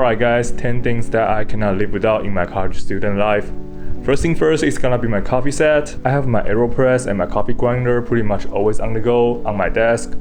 Alright guys, 10 things that I cannot live without in my college student life. First thing first is gonna be my coffee set. I have my AeroPress and my coffee grinder pretty much always on the go on my desk.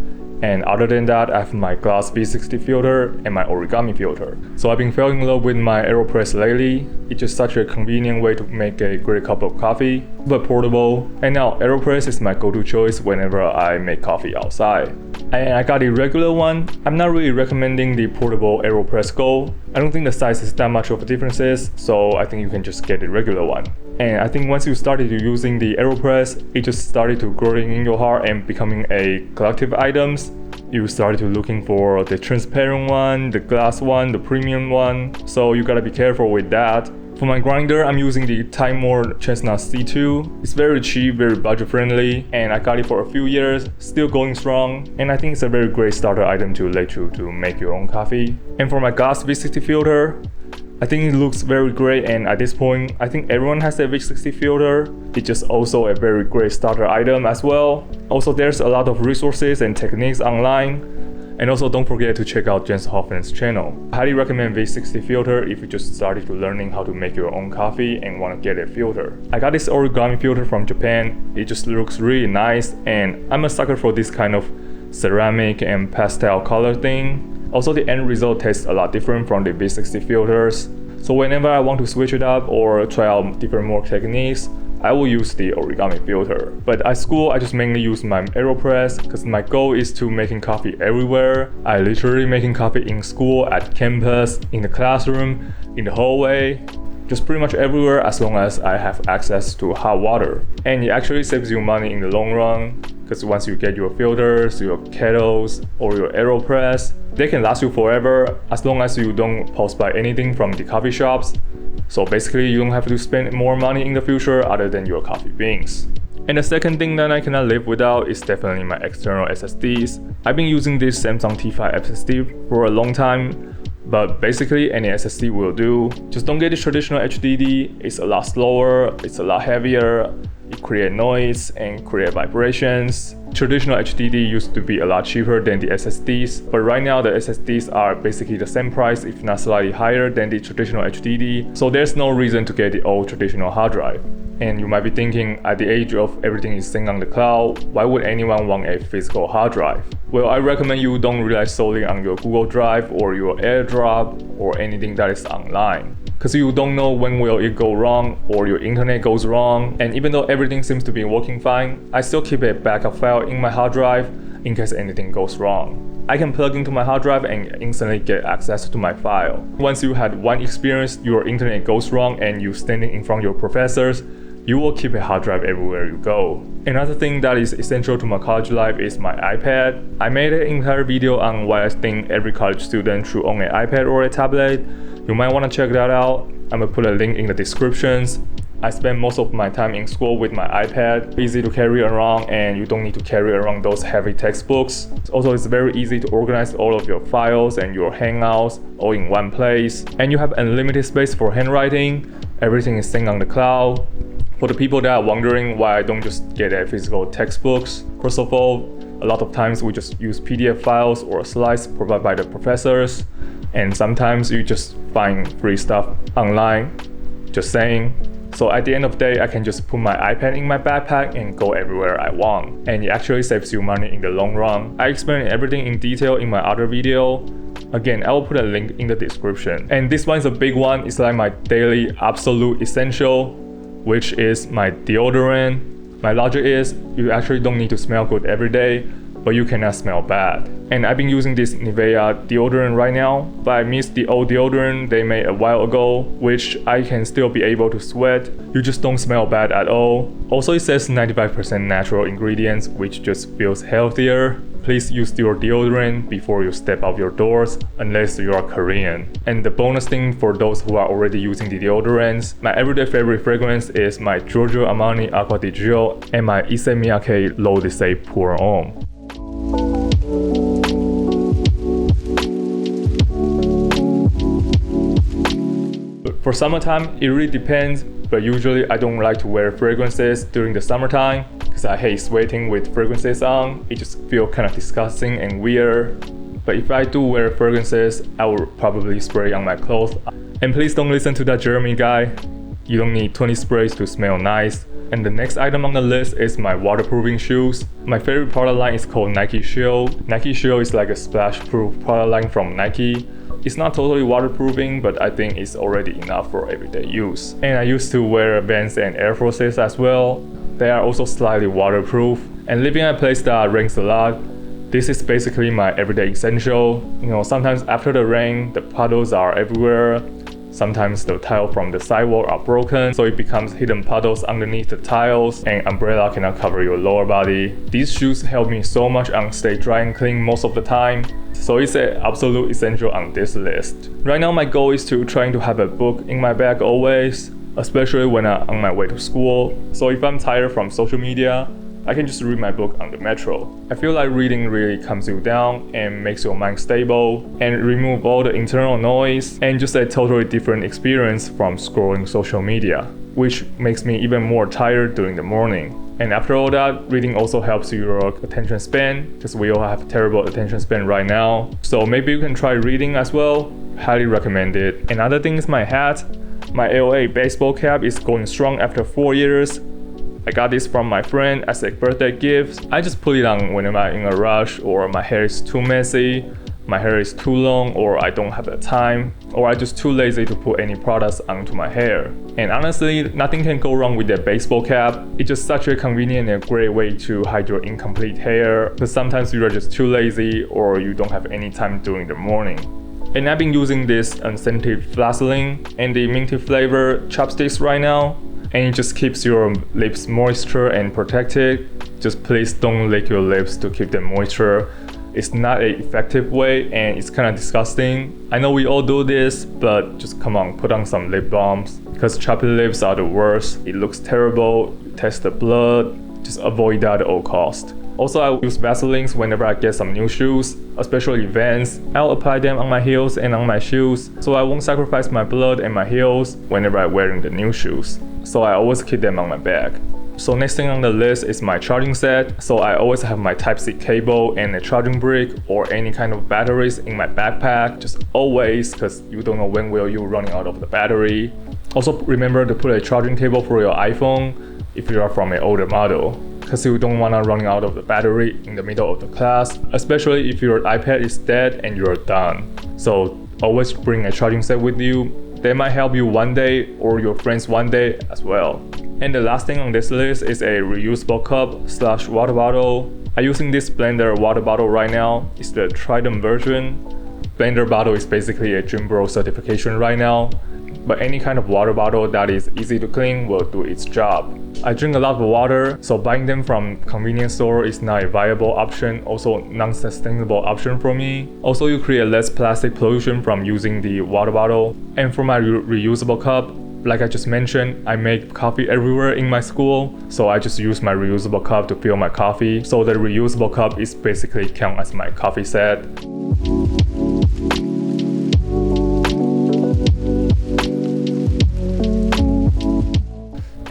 And other than that, I have my glass V60 filter and my origami filter. So I've been falling in love with my AeroPress lately. It's just such a convenient way to make a great cup of coffee, but portable. And now AeroPress is my go-to choice whenever I make coffee outside. And I got the regular one. I'm not really recommending the portable AeroPress Go. I don't think the size is that much of a difference, so I think you can just get the regular one. And I think once you started using the AeroPress, it just started to growing in your heart and becoming a collective items. You started to looking for the transparent one, the glass one, the premium one. So you gotta be careful with that. For my grinder, I'm using the Timor Chestnut C2. It's very cheap, very budget friendly, and I got it for a few years, still going strong. And I think it's a very great starter item to let you to make your own coffee. And for my glass V60 filter, I think it looks very great, and at this point, I think everyone has a V60 filter. It's just also a very great starter item as well. Also, there's a lot of resources and techniques online. And also don't forget to check out Jens Hoffman's channel. I highly recommend V60 filter if you just started to learning how to make your own coffee and want to get a filter. I got this origami filter from Japan. It just looks really nice, and I'm a sucker for this kind of ceramic and pastel color thing. Also, the end result tastes a lot different from the V60 filters. So whenever I want to switch it up or try out different more techniques, I will use the origami filter. But at school, I just mainly use my AeroPress because my goal is to making coffee everywhere. I literally making coffee in school, at campus, in the classroom, in the hallway, just pretty much everywhere as long as I have access to hot water. And it actually saves you money in the long run because once you get your filters, your kettles, or your AeroPress, they can last you forever as long as you don't post buy anything from the coffee shops. So basically, you don't have to spend more money in the future other than your coffee beans. And the second thing that I cannot live without is definitely my external SSDs. I've been using this Samsung T5 SSD for a long time, but basically any SSD will do. Just don't get the traditional HDD. It's a lot slower, it's a lot heavier, it creates noise and creates vibrations. Traditional HDD used to be a lot cheaper than the SSDs, but right now the SSDs are basically the same price, if not slightly higher than the traditional HDD. So there's no reason to get the old traditional hard drive. And you might be thinking, at the age of everything is synced on the cloud, why would anyone want a physical hard drive? Well, I recommend you don't rely solely on your Google Drive or your AirDrop or anything that is online. Because you don't know when will it go wrong or your internet goes wrong. And even though everything seems to be working fine, I still keep a backup file in my hard drive in case anything goes wrong. I can plug into my hard drive and instantly get access to my file. Once you had one experience, your internet goes wrong and you standing in front of your professors, you will keep a hard drive everywhere you go. Another thing that is essential to my college life is my iPad. I made an entire video on why I think every college student should own an iPad or a tablet. You might want to check that out. I'm gonna put a link in the descriptions. I spend most of my time in school with my iPad. Easy to carry around and you don't need to carry around those heavy textbooks. Also, it's very easy to organize all of your files and your hangouts all in one place. And you have unlimited space for handwriting. Everything is synced on the cloud. For the people that are wondering why I don't just get a physical textbooks, first of all, a lot of times we just use PDF files or slides provided by the professors. And sometimes you just find free stuff online, just saying. So at the end of the day, I can just put my iPad in my backpack and go everywhere I want. And it actually saves you money in the long run. I explain everything in detail in my other video. Again, I will put a link in the description. And this one is a big one. It's like my daily absolute essential, which is my deodorant. My logic is you actually don't need to smell good every day, but you cannot smell bad. And I've been using this Nivea deodorant right now, but I missed the old deodorant they made a while ago, which I can still be able to sweat. You just don't smell bad at all. Also, it says 95% natural ingredients, which just feels healthier. Please use your deodorant before you step out your doors, unless you are Korean. And the bonus thing for those who are already using the deodorants, my everyday favorite fragrance is my Giorgio Armani Acqua di Gio and my Issey Miyake L'Eau de Say Pour Homme. For summertime, it really depends, but usually I don't like to wear fragrances during the summertime because I hate sweating with fragrances on. It just feels kind of disgusting and weird. But if I do wear fragrances, I will probably spray on my clothes. And please don't listen to that Jeremy guy. You don't need 20 sprays to smell nice. And the next item on the list is my waterproofing shoes. My favorite product line is called Nike Shield. Nike Shield is like a splash-proof product line from Nike. It's not totally waterproofing, but I think it's already enough for everyday use. And I used to wear Vans and Air Forces as well. They are also slightly waterproof. And living in a place that rains a lot, this is basically my everyday essential. Sometimes after the rain, the puddles are everywhere. Sometimes the tile from the sidewalk are broken, so it becomes hidden puddles underneath the tiles, and umbrella cannot cover your lower body. These shoes help me so much on stay dry and clean most of the time, so it's an absolute essential on this list. Right now my goal is to trying to have a book in my bag always, especially when I'm on my way to school. So if I'm tired from social media, I can just read my book on the metro. I feel like reading really calms you down and makes your mind stable and remove all the internal noise, and just a totally different experience from scrolling social media, which makes me even more tired during the morning. And after all that, reading also helps your attention span, because we all have terrible attention span right now. So maybe you can try reading as well. Highly recommend it. Another thing is my hat. My AOA baseball cap is going strong after 4 years. I got this from my friend as a birthday gift. I just put it on whenever I'm in a rush, or my hair is too messy, my hair is too long, or I don't have the time, or I'm just too lazy to put any products onto my hair. And honestly, nothing can go wrong with that baseball cap. It's just such a convenient and great way to hide your incomplete hair, because sometimes you are just too lazy or you don't have any time during the morning. And I've been using this unscented Vaseline and the minty flavor chopsticks right now. And it just keeps your lips moisture and protected. Just please don't lick your lips to keep them moisture. It's not an effective way and it's kind of disgusting. I know we all do this, but just come on, put on some lip balms, because chapped lips are the worst. It looks terrible, you taste the blood. Just avoid that at all costs. Also, I use Vaselines whenever I get some new shoes, especially Vans. I'll apply them on my heels and on my shoes, so I won't sacrifice my blood and my heels whenever I'm wearing the new shoes. So I always keep them on my bag. So next thing on the list is my charging set. So I always have my Type-C cable and a charging brick or any kind of batteries in my backpack, just always, because you don't know when will you running out of the battery. Also remember to put a charging cable for your iPhone if you are from an older model, because you don't want to run out of the battery in the middle of the class, especially if your iPad is dead and you're done. So always bring a charging set with you. They might help you one day or your friends one day as well. And the last thing on this list is a reusable cup / water bottle. I'm using this Blender water bottle right now. It's the Trident version. Blender bottle is basically a Gym Bro certification right now, but any kind of water bottle that is easy to clean will do its job. I drink a lot of water, so buying them from convenience store is not a viable option, also non-sustainable option for me. Also, you create less plastic pollution from using the water bottle. And for my reusable cup, like I just mentioned, I make coffee everywhere in my school, so I just use my reusable cup to fill my coffee. So the reusable cup is basically count as my coffee set.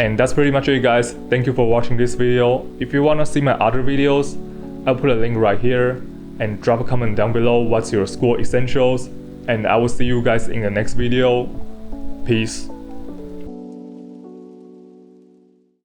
And that's pretty much it, guys. Thank you for watching this video. If you want to see my other videos, I'll put a link right here, and drop a comment down below what's your school essentials, and I will see you guys in the next video. Peace.